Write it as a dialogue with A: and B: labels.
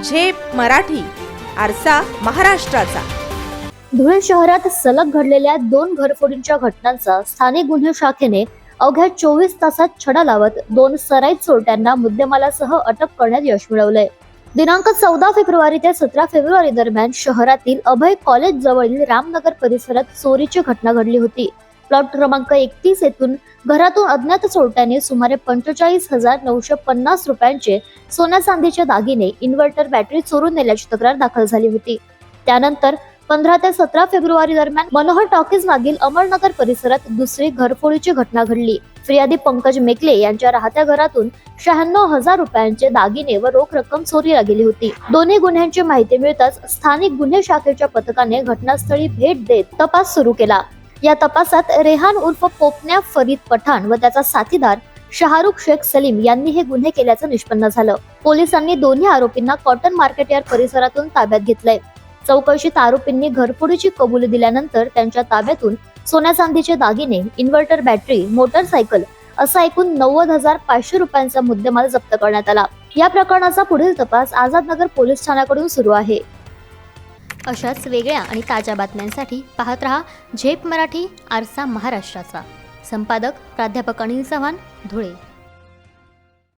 A: झेप मराठी, आरसा महाराष्ट्राचा.
B: धुळे शहरात सलग घडलेल्या 2 घरफोडींच्या घटनांचा स्थानिक गुन्हे शाखेने अवघ्या 24 तासात छडा लावत 2 सराईत चोरट्यांना मुद्देमालासह अटक करण्यात यश मिळवलंय. दिनांक 14 फेब्रुवारी ते 17 फेब्रुवारी दरम्यान शहरातील अभय कॉलेज जवळील रामनगर परिसरात चोरीची घटना घडली होती. प्लॉट क्रमांक 31 येथून घरातून अज्ञात चोरट्याने सुमारे 45,950 रुपयांचे सोन्या चांदीचे दागिने, इन्व्हर्टर, बॅटरी चोरून नेल्याची तक्रार दाखल झाली होती. त्यानंतर 15 ते 17 फेब्रुवारी दरम्यान मनोहर टॉकीज मागील अमरनगर परिसरात दुसरी घरफोडीची घटना घडली. फिर्यादी पंकज मेकले यांच्या राहत्या घरातून 96,000 रुपयांचे दागिने व रोख रक्कम चोरीला गेली होती. दोन्ही गुन्ह्यांची माहिती मिळताच स्थानिक गुन्हे शाखेच्या पथकाने घटनास्थळी भेट देत तपास सुरू केला. या तपासात रेहान उर्फ पोपन्या फरीद पठाण व त्याचा साथीदार शाहरुख शेख सलीम यांनी हे गुन्हे केल्याचं निष्पन्न झालं. पोलिसांनी दोन्ही आरोपींना कॉटन मार्केट यार्ड परिसरातून ताब्यात घेतलंय. चौकशीत आरोपींनी घरफोडीची कबुली दिल्यानंतर त्यांच्या ताब्यातून सोन्या चांदीचे दागिने, इन्व्हर्टर, बॅटरी, मोटरसायकल असा एकूण 90,500 रुपयांचा मुद्देमाल जप्त करण्यात आला. या प्रकरणाचा पुढील तपास आझादनगर पोलीस ठाण्याकडून सुरू आहे. अशाच वेगळ्या आणि ताज्या बातम्यांसाठी पाहत रहा झेप मराठी, आरसा महाराष्ट्राचा. संपादक प्राध्यापक अनिल चव्हाण, धुळे.